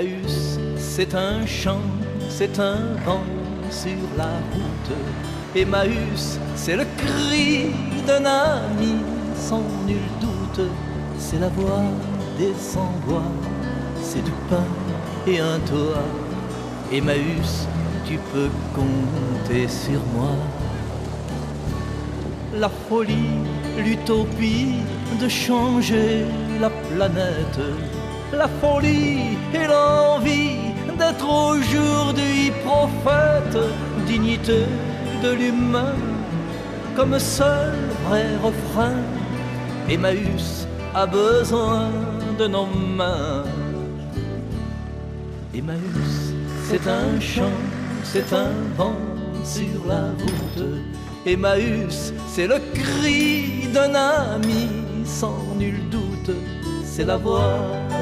Emmaüs, c'est un chant, c'est un vent sur la route. Emmaüs, c'est le cri d'un ami sans nul doute. C'est la voix des sans-voix, c'est du pain et un toit. Emmaüs, tu peux compter sur moi. La folie, l'utopie de changer la planète. La folie et l'envie d'être aujourd'hui prophète. Dignité de l'humain comme seul vrai refrain. Emmaüs a besoin de nos mains. Emmaüs, c'est un chant, c'est un vent sur la route. Emmaüs, c'est le cri d'un ami sans nul doute. C'est la voix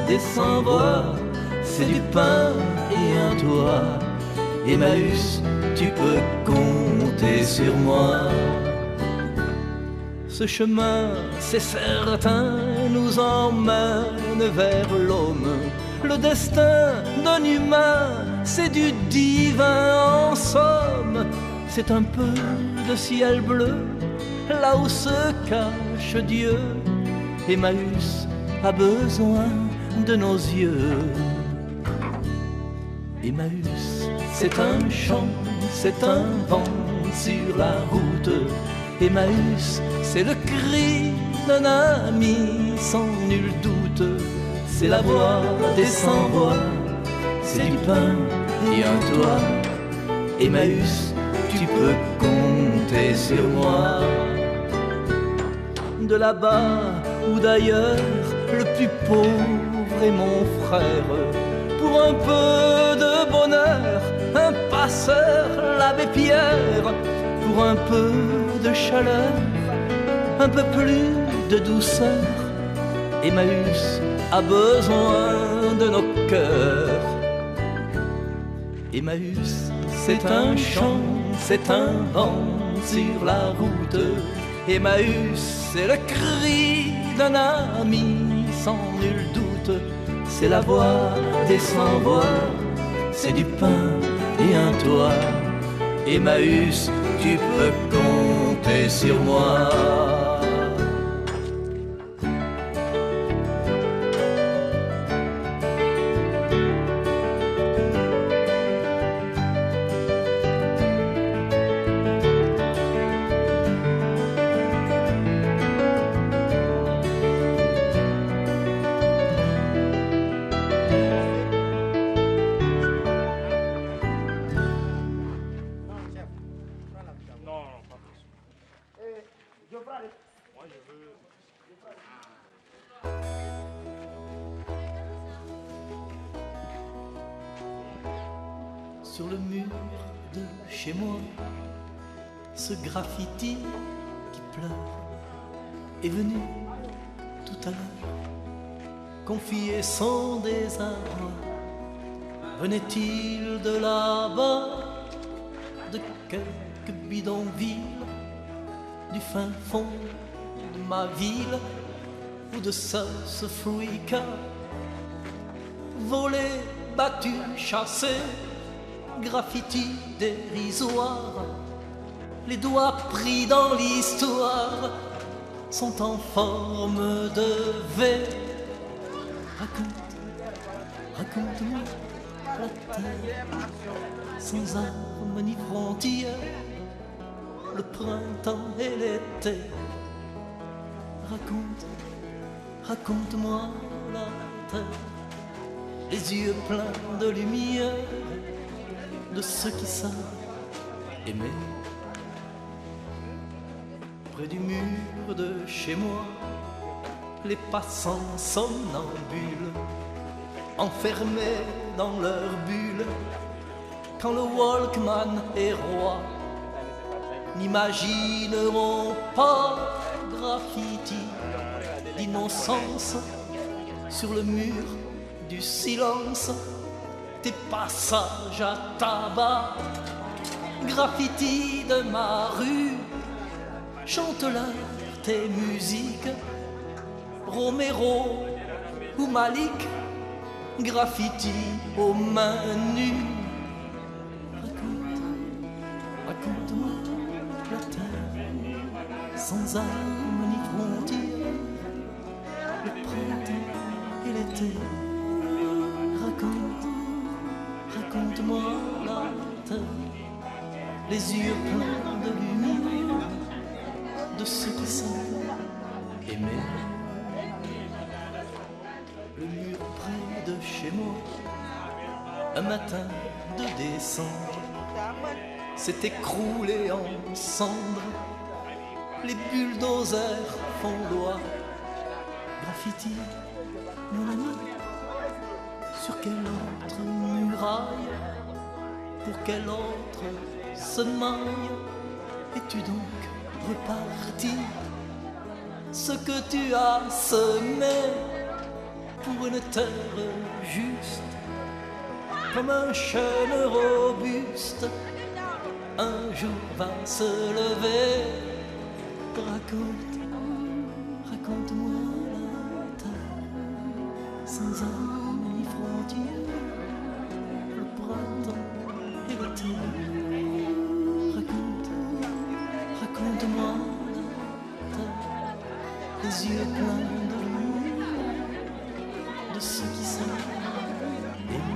des sans-voix, c'est du pain et un toit. Emmaüs, tu peux compter sur moi. Ce chemin, c'est certain, nous emmène vers l'homme. Le destin d'un humain, c'est du divin en somme. C'est un peu de ciel bleu, là où se cache Dieu. Emmaüs a besoin de nos yeux. Emmaüs, c'est un chant, c'est un vent sur la route. Emmaüs, c'est le cri d'un ami sans nul doute. C'est la voix des sans-voix, c'est du pain et un toit. Emmaüs, tu peux compter sur moi. De là-bas ou d'ailleurs, le plus pauvre est mon frère. Pour un peu de bonheur, un passeur, l'abbé Pierre. Pour un peu de chaleur, un peu plus de douceur, Emmaüs a besoin de nos cœurs. Emmaüs, c'est un chant, c'est un vent sur la route. Emmaüs, c'est le cri d'un ami sans nul doute. C'est la voix des sans-voix, c'est du pain et un toit. Emmaüs, tu peux compter sur moi. Sur le mur de chez moi, ce graffiti qui pleure est venu tout à l'heure confier son désarroi. Venait-il de là-bas, de quelques bidonvilles, du fin fond de ma ville, ou de ce Freaka, volé, battu, chassé, graffiti dérisoire, les doigts pris dans l'histoire sont en forme de V. Raconte-moi la terre sans armes ni frontières, le printemps et l'été. Raconte-moi la terre, les yeux pleins de lumière de ceux qui savent aimer. Près du mur de chez moi, les passants somnambules, enfermés dans leur bulle, quand le Walkman est roi, n'imagineront pas graffiti d'innocence sur le mur du silence. Tes passages à tabac, graffiti de ma rue, chante-leur tes musiques, Romero ou Malik, graffiti aux mains nues. Raconte-moi la terre sans armes ni frontières, le printemps et l'été. Raconte-moi la terre, les yeux pleins de lumière, de ceux qui savent aimer. Le mur près de chez moi, un matin de décembre, s'est écroulé en cendres. Les bulldozers font loi. Graffiti, mon ami, sur quelle autre muraille, pour quel autre semaille es-tu donc reparti? Ce que tu as semé pour une terre juste, comme un chêne robuste, un jour va se lever. Raconte-moi la terre, sans âme ni frontières, le printemps et l'été. Raconte-moi la terre, les yeux pleins de lumière, de ceux qui savent aimer.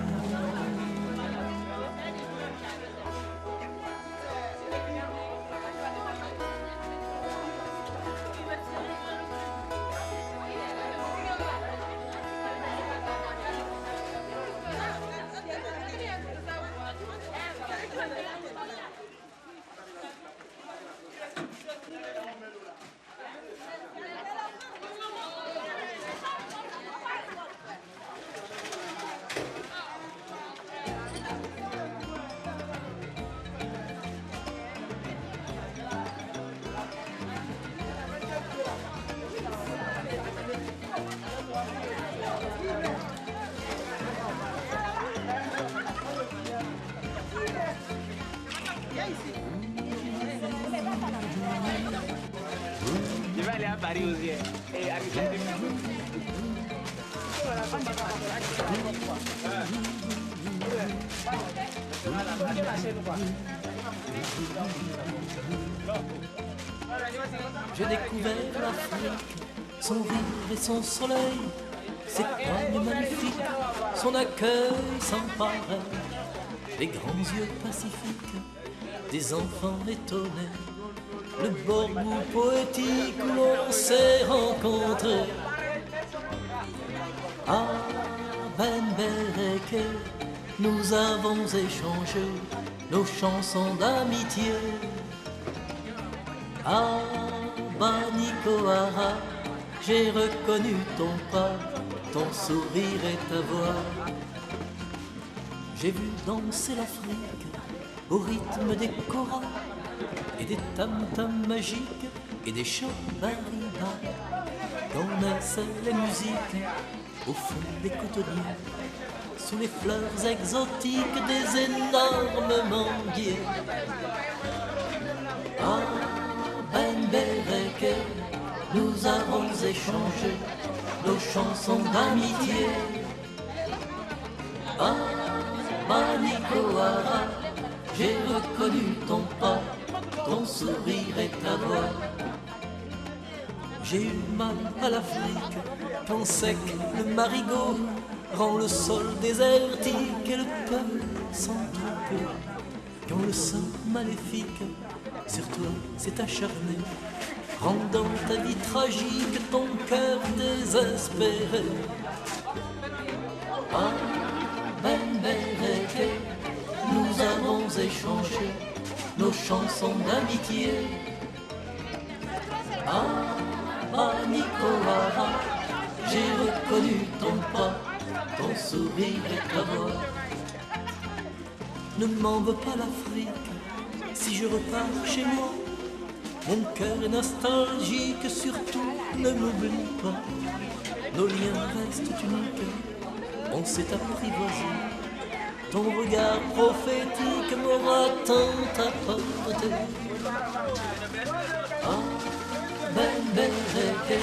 Je vais aller à Paris aussi. Et arriver. J'ai découvert l'Afrique, son rire et son soleil, ses poignes magnifiques, son accueil sans pareil, les grands yeux pacifiques des enfants étonnés, le Bordeaux poétique où l'on s'est rencontrés. À Ben Bereke, nous avons échangé nos chansons d'amitié. À Banikoara, j'ai reconnu ton pas, ton sourire et ta voix. J'ai vu danser l'Afrique au rythme des choras et des tam-tams magiques et des chambarinas. Quand naissaient les musiques au fond des cotonniers, sous les fleurs exotiques des énormes manguiers. À Ben Bereke, nous avons échangé nos chansons d'amitié. À Banikoara, j'ai reconnu ton pas, ton sourire et ta voix. J'ai eu mal à l'Afrique, quand sec le marigot rend le sol désertique et le peuple sans troupeau. Quand le sang maléfique sur toi s'est acharné, rendant ta vie tragique, ton cœur désespéré. À Ben Bereke, nous avons échangé nos chansons d'amitié. À Banikoara, j'ai reconnu ton pas, ton sourire et ta voix. Ne m'en veux pas l'Afrique, si je repars chez moi. Mon cœur est nostalgique, surtout ne m'oublie pas. Nos liens restent uniques, on s'est apprivoisé. Ton regard prophétique m'aura tant apporté. À Ben Bereke,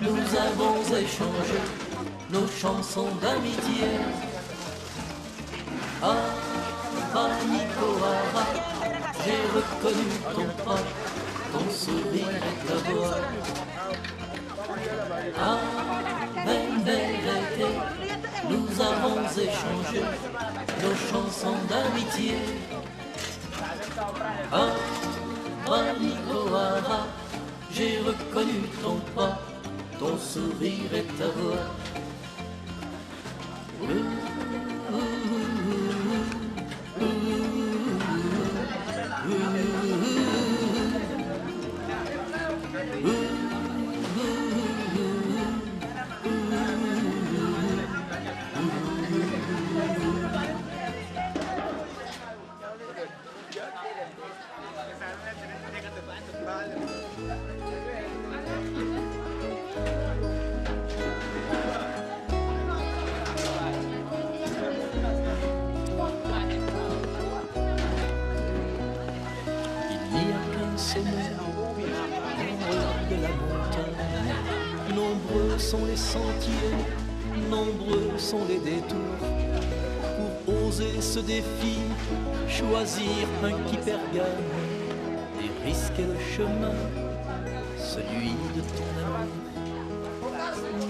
nous avons échangé nos chansons d'amitié. Ah, Nicoara, j'ai reconnu ton pas, ton sourire et ta voix. Ah, Benberete, nous avons échangé nos chansons d'amitié. Ah, Nicoara, j'ai reconnu ton pas, ton sourire et ta voix. Nombreux sont les sentiers, nombreux sont les détours. Pour oser ce défi, choisir un qui pergame et risquer le chemin, celui de ton amour.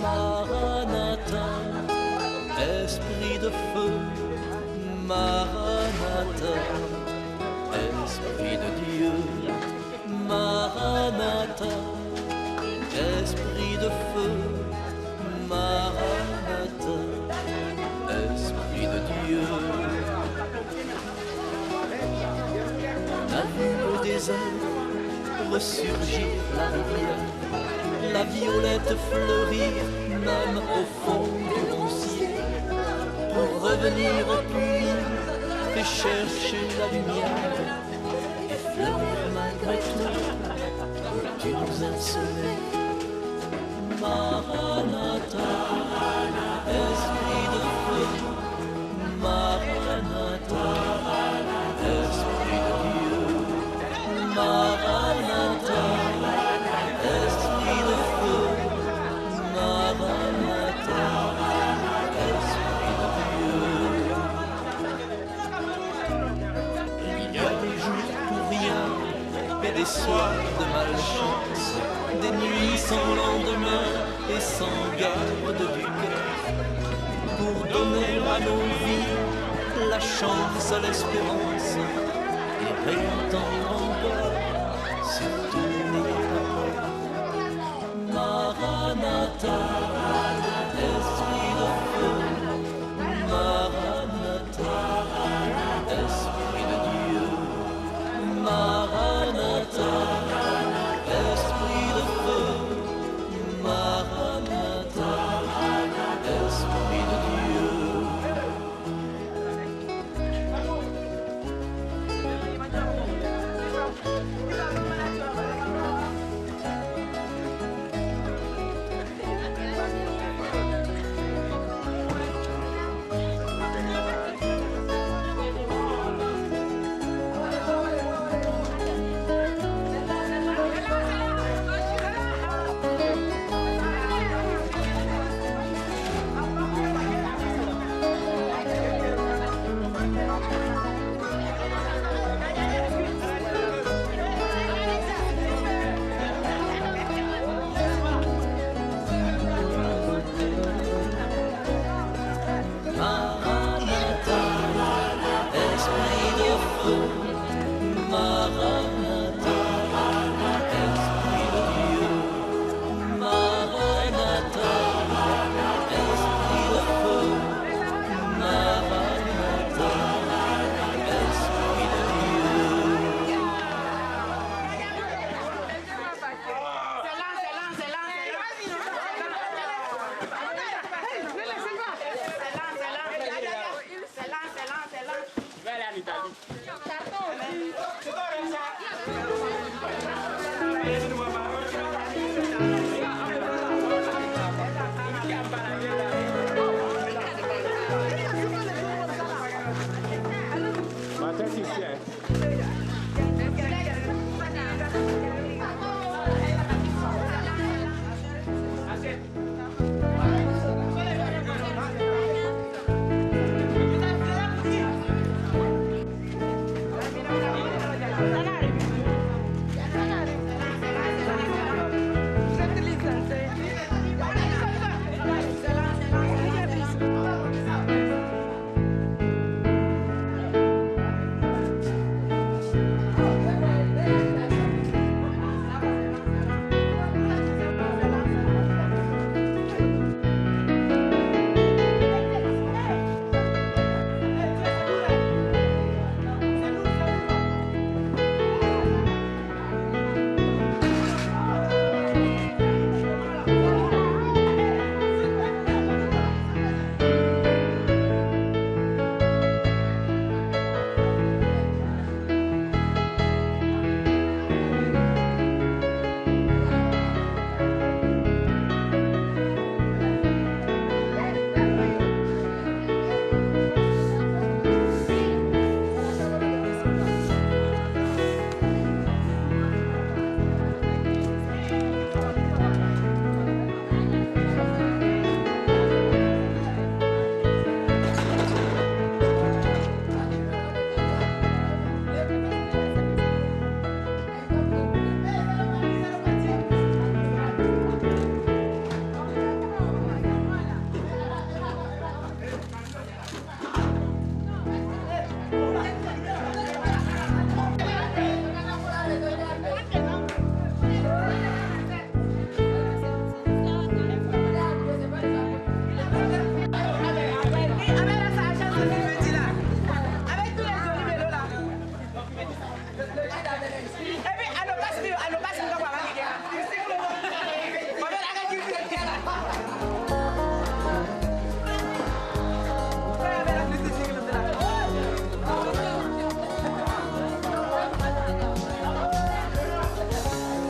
Maranatha, esprit de feu, Maranatha, esprit de Dieu, Maranatha, esprit de feu, Maranatha, esprit de Dieu. La vue au désert, ressurgir la rivière, la violette fleurir même au fond du roncier, pour revenir au puits et chercher la lumière, et fleurir malgré toi où tu nous as sauvés. Maranatha, esprit de feu, Maranatha, esprit de Dieu, Maranatha, esprit de feu, Maranatha, esprit de Dieu. Il y a des jours pour rien et des soirs de malchance, des nuits sans lendemain et sans garde du cœur, pour donner à nos vies la chance, l'espérance et réentendre encore sur tous les rapports. Maranatha, esprit de feu, Maranatha, esprit de Dieu, Maranatha, esprit de feu, Maranatha, esprit de Dieu.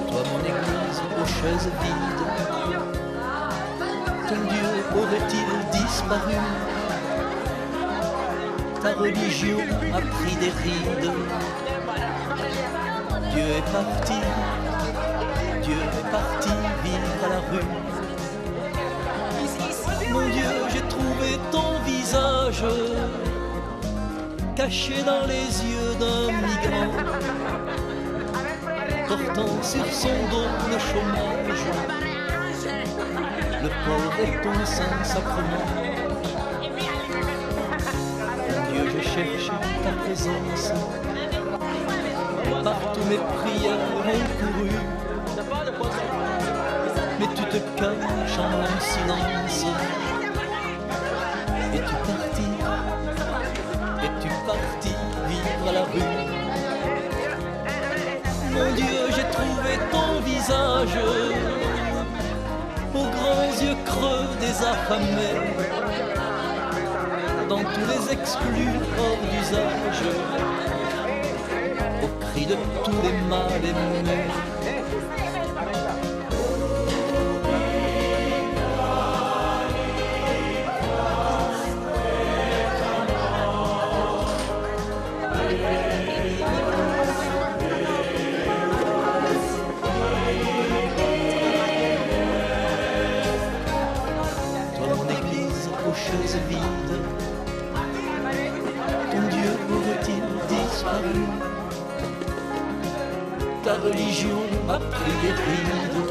Toi mon église aux chaises vides, ton Dieu aurait-il disparu? Ta religion a pris des rides. Dieu est parti vivre à la rue. Mon Dieu, j'ai trouvé ton visage caché dans les yeux d'un migrant, portant sur son dos le chômage, le pauvre et ton Saint-Sacrement. Mon Dieu, j'ai cherché ta présence, partout mes prières ont couru, mais tu te caches en silence. Es-tu parti vivre à la rue? Mon Dieu, j'ai trouvé ton visage aux grands yeux creux des affamés, dans tous les exclus hors d'usage, au cri de tous les mal aimés. Chaises vides, ton Dieu aurait-il disparu? Ta religion a pris des rides.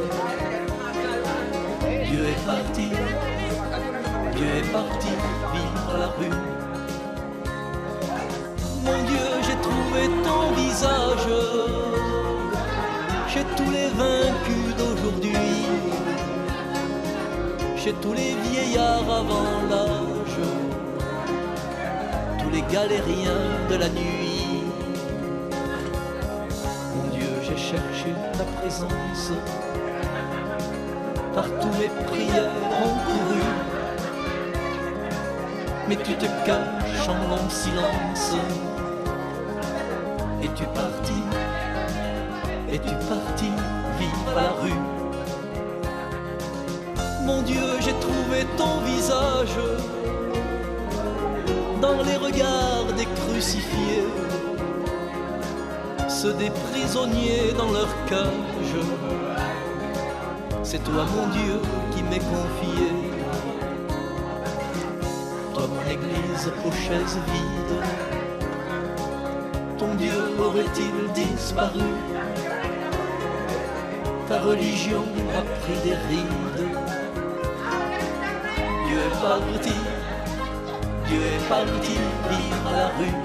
Dieu est parti vivre à la rue. Mon Dieu, j'ai trouvé ton visage chez tous les vaincus d'aujourd'hui, chez tous les vieillards avant l'âge, tous les galériens de la nuit. Mon Dieu, j'ai cherché ta présence, partout mes prières ont couru, mais tu te caches en long silence. Es-tu parti vivre à la rue? Mon Dieu, j'ai trouvé ton visage dans les regards des crucifiés, ceux des prisonniers dans leur cage. C'est toi, mon Dieu, qui m'es confié. Toi, mon église aux chaises vides, ton Dieu aurait-il disparu? Ta religion a pris des rides. Dieu est parti vivre à la rue.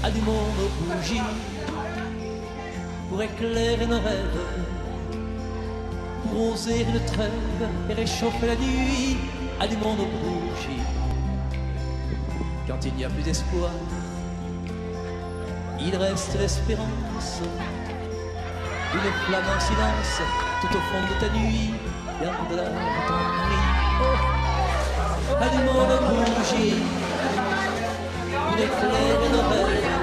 Allumons nos bougies pour éclairer nos rêves, pour oser une trêve et réchauffer la nuit. Allumons nos bougies quand il n'y a plus d'espoir. Il reste l'espérance, une flamme en silence tout au fond de ta nuit, garde là ton mari. Oh, allumons nos bougies, une éclair et de rêve,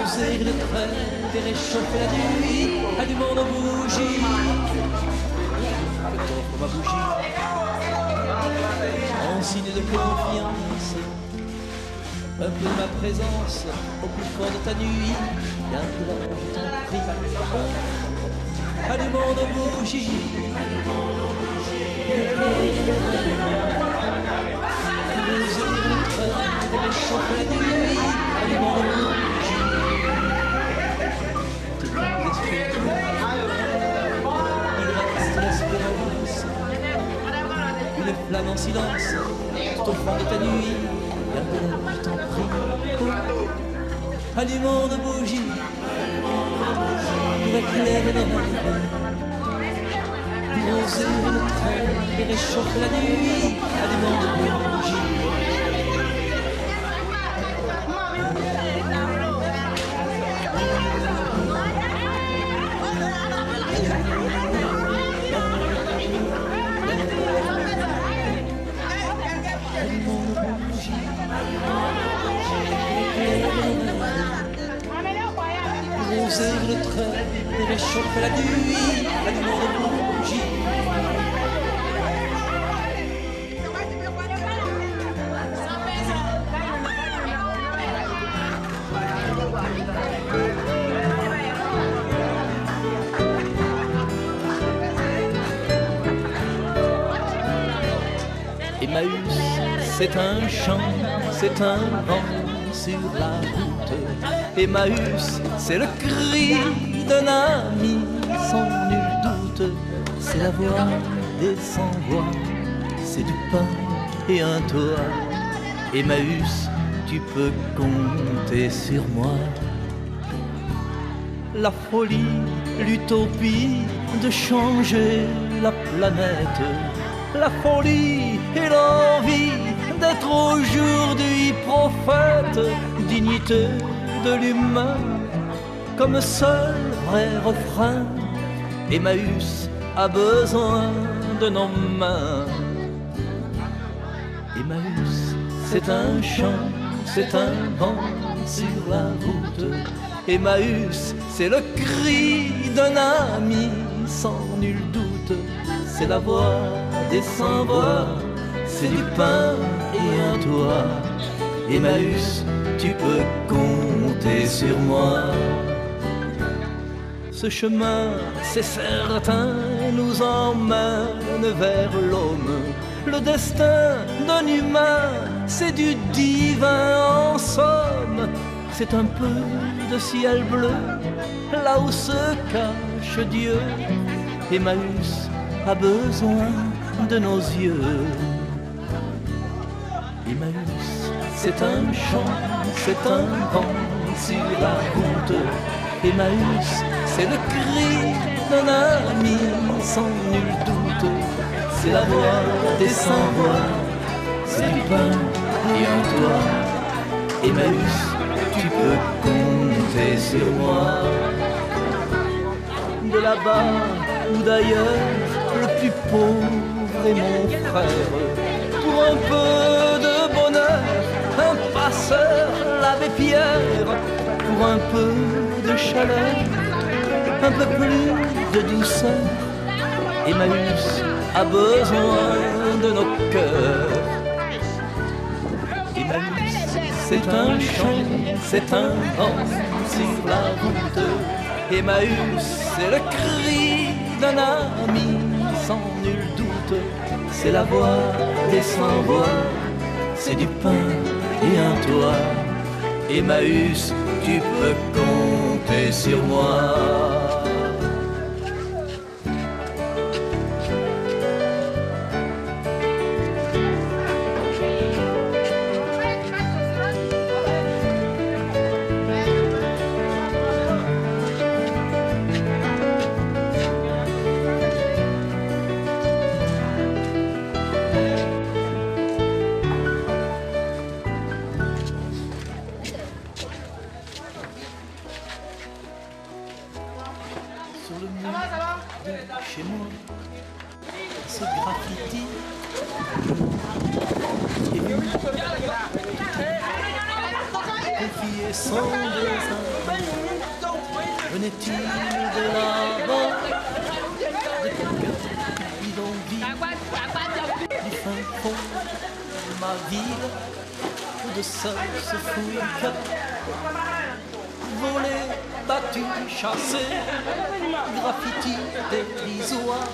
oser le trait et réchauffer la nuit. Allumons nos bougies, je t'offre ma bougie, en signe de confiance. Un peu ma présence au plus fort de ta nuit, garde-la, je t'en prie. Allumons nos bougies, oser le trait et réchauffer la nuit. Allumons nos bougies. Il reste l'espérance, une flamme en silence, tout au fond de ta nuit, garde-la, je t'en prie. Allumons nos bougies, pour éclairer nos rêves, pour oser le trait et réchauffer la nuit. Allumons nos bougies. Oser le trait et réchauffer la nuit, allumons nos bougies. Emmaüs, c'est un chant, c'est un vent sur la route. Emmaüs, c'est le cri d'un ami sans nul doute. C'est la voix des sans-voix, c'est du pain et un toit. Emmaüs, tu peux compter sur moi. La folie, l'utopie de changer la planète. La folie et l'envie d'être aujourd'hui prophète, dignité de l'humain comme seul vrai refrain. Emmaüs a besoin de nos mains. Emmaüs, c'est un chant, c'est un vent sur la route. Emmaüs, c'est le cri d'un ami sans nul doute. C'est la voix des sans-voix, c'est du pain et un toit. Emmaüs, tu peux compter sur moi. Ce chemin, c'est certain, nous emmène vers l'homme. Le destin d'un humain, c'est du divin en somme. C'est un peu de ciel bleu, là où se cache Dieu. Emmaüs a besoin de nos yeux. Emmaüs, c'est un chant, c'est un vent sur la route. Emmaüs, c'est le cri d'un ami sans nul doute. C'est la voix des sans-voix, c'est du pain et un toit. Emmaüs, tu peux compter sur moi. De là-bas ou d'ailleurs, le plus pauvre est mon frère. Pour un peu de bonheur, un passeur, l'abbé Pierre. Pour un peu de chaleur, un peu plus de douceur. Emmaüs a besoin de nos cœurs. Emmaüs, c'est un chant, c'est un vent sur la route. Emmaüs, c'est le cri d'un ami sans nul doute. C'est la voix des sans-voix, c'est du pain et un toit. Emmaüs, tu peux compter sur moi. chez moi, ce graffiti est venu confier son dessin. Venait-il de là-bas, de quelqu'un bidonville, du fin fond de ma ville, où de seul se fout le cœur, volé, battu, chassé, graffiti dérisoire,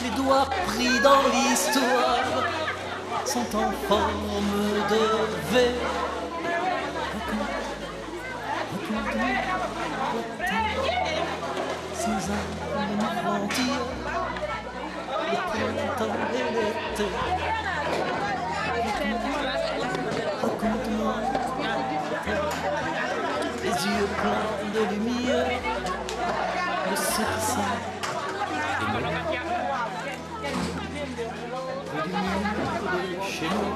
les doigts pris dans l'histoire sont en forme de V. Sans âme ni frontière, le printemps et l'été. Raconte-moi, les yeux pleins de lumière, de ceux qui savent aimer. Près du mur de chez nous,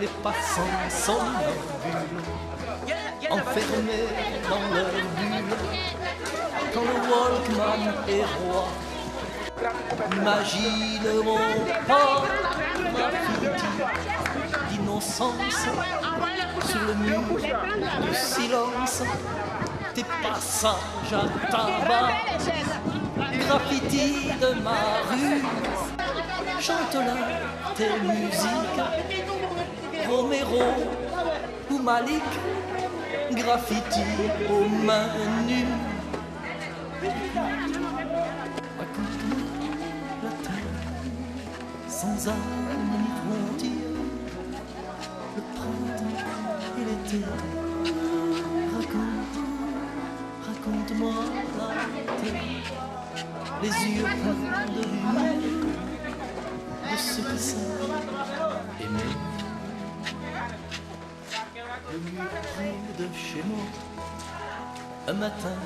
les passants somnambules, enfermés dans leur bulle. Quand le Walkman est roi, n'imagineront pas graffiti d'innocence sur le mur du silence, tes passages à tabac, graffiti de ma rue, chante-là tes musiques, Romero ou Malik, graffiti aux mains nues. Raconte-moi la terre sans âme ni frontière, le printemps et l'été. Raconte-moi la terre, les yeux pleins de lumière, de ceux qui savent aimer. Le mur près de chez moi, un matin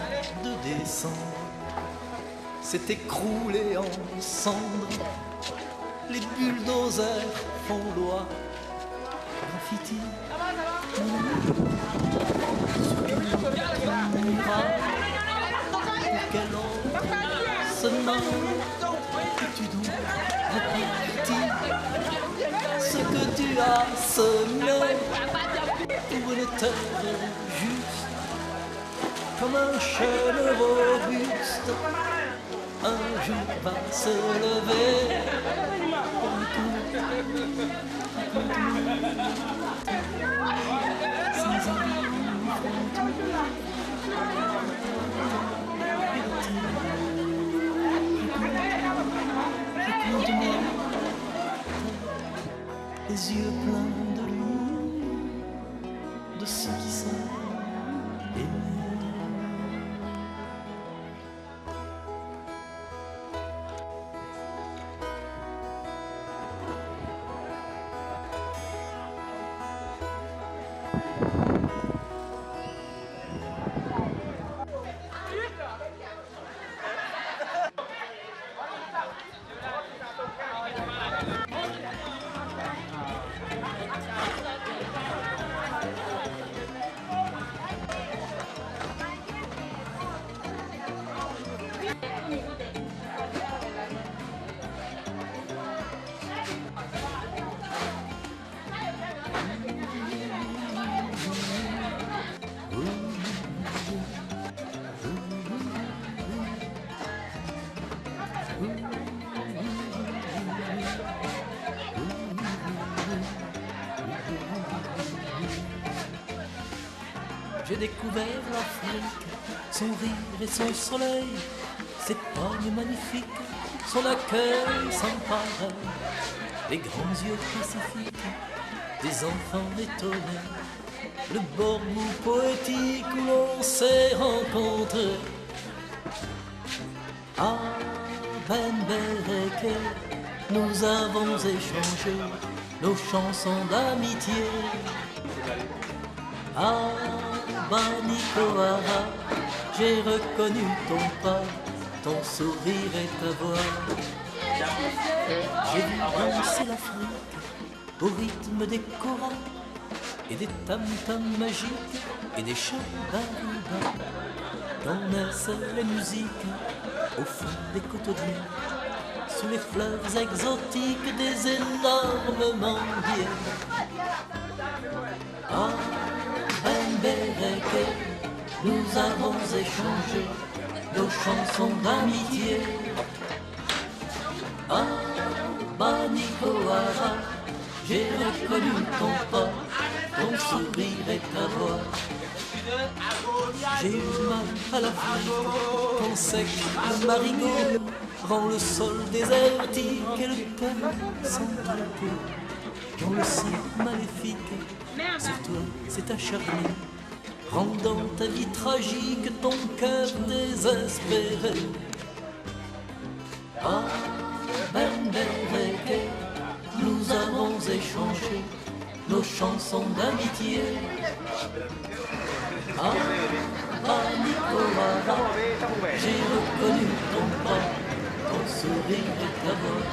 de décembre, s'est écroulé en cendres. Les bulldozers font loi. Graffiti, mon bras, pour quel autre se demande tu dois repartir ce que tu as semé pour une terre juste, comme un chêne robuste. Un jour va se lever. Sans raconte-moi les yeux pleins de lumière, de ceux qui savent aimer. J'ai découvert l'Afrique, son rire et son soleil, ses pognes magnifiques, son accueil sans pareil, les grands yeux pacifiques des enfants étonnés, le Bornou poétique où l'on s'est rencontrés. À Ben Bereke, nous avons échangé nos chansons d'amitié. À Banikoara, j'ai reconnu ton pas, ton sourire et ta voix. J'ai vu danser l'Afrique au rythme des choras et des tam-tams magiques et des chants d'Aruba. Quand naissent les musiques au fond des cotonniers, sous les fleurs exotiques des énormes manguiers. À Benbereke, nous avons échangé nos chansons d'amitié. À Banikoara, j'ai reconnu ton pas, ton sourire et ta voix. J'ai eu mal à la flamme, quand sec le marigot rend le sol désertique et le cœur sans repos. Quand le sang maléfique sur toi s'est acharné, rendant ta vie tragique, ton cœur désespéré. Ah, Benbereke, nous avons échangé nos chansons d'amitié. Ah, Banikoara, j'ai reconnu ton pas, ton sourire et ta voix.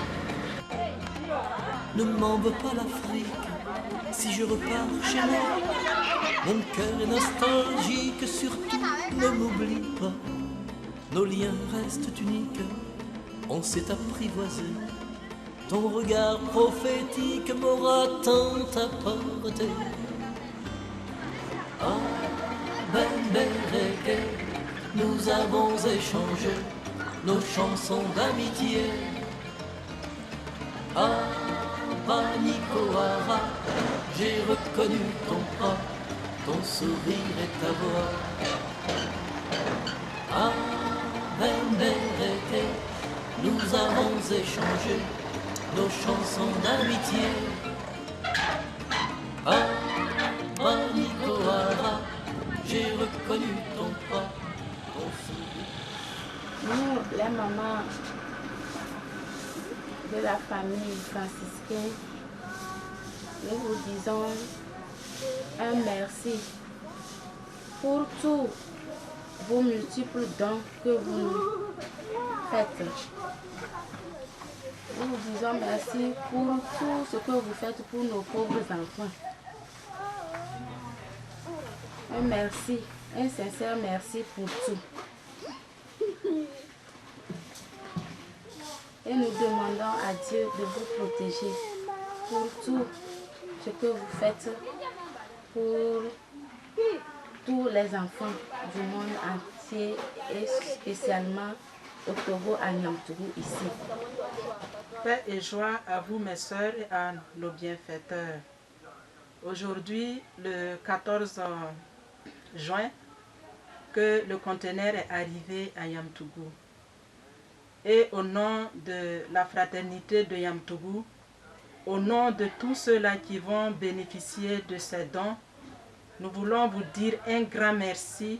Ne m'en veux pas l'Afrique, si je repars chez moi. Mon cœur est nostalgique, surtout ne m'oublie pas. Nos liens restent uniques, on s'est apprivoisé. Ton regard prophétique m'aura tant apporté. Ah, Benbereke, nous avons échangé nos chansons d'amitié. Ah, Banikoara, j'ai reconnu ton pas, ton sourire et ta voix. Ah, Benbereke, nous avons échangé nos chansons d'amitié. Ah, Banikoara, j'ai reconnu ton pas, ton sourire. Nous, les mamans de la famille franciscaine, nous vous disons un merci pour tous vos multiples dons que vous nous faites. Nous vous disons merci pour tout ce que vous faites pour nos pauvres enfants. Un merci, un sincère merci pour tout. Et nous demandons à Dieu de vous protéger pour tout ce que vous faites pour tous les enfants du monde entier et spécialement au Togo, à Niamtougou ici. Paix et joie à vous mes sœurs et à nos bienfaiteurs. Aujourd'hui, le 14 juin, que le conteneur est arrivé à Niamtougou. Et au nom de la fraternité de Niamtougou, au nom de tous ceux-là qui vont bénéficier de ces dons, nous voulons vous dire un grand merci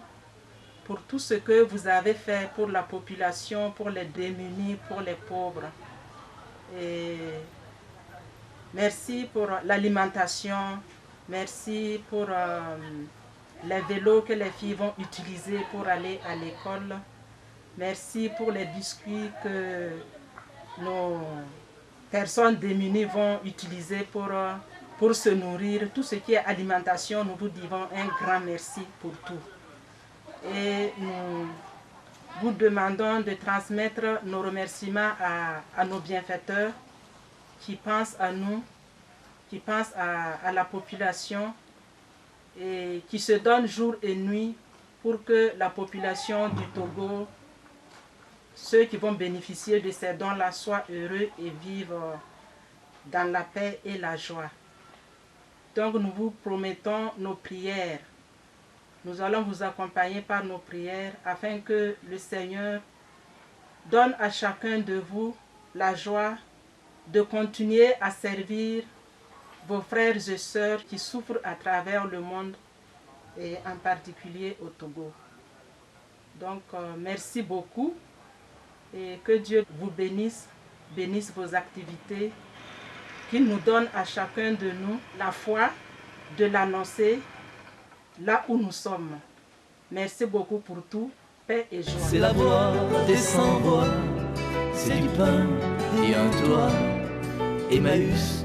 pour tout ce que vous avez fait pour la population, pour les démunis, pour les pauvres. Et merci pour l'alimentation, merci pour les vélos que les filles vont utiliser pour aller à l'école. Merci pour les biscuits que nos personnes démunies vont utiliser pour se nourrir. Tout ce qui est alimentation, nous vous disons un grand merci pour tout. Et nous vous demandons de transmettre nos remerciements à nos bienfaiteurs qui pensent à nous, qui pensent à la population et qui se donnent jour et nuit pour que la population du Togo, ceux qui vont bénéficier de ces dons-là, soient heureux et vivent dans la paix et la joie. Donc nous vous promettons nos prières. Nous allons vous accompagner par nos prières afin que le Seigneur donne à chacun de vous la joie de continuer à servir vos frères et sœurs qui souffrent à travers le monde et en particulier au Togo. Donc merci beaucoup et que Dieu vous bénisse, bénisse vos activités, qu'il nous donne à chacun de nous la foi de l'annoncer là où nous sommes. Merci beaucoup pour tout. Paix et joie. C'est la voix des sans-voix, c'est du pain et un toit. Emmaüs,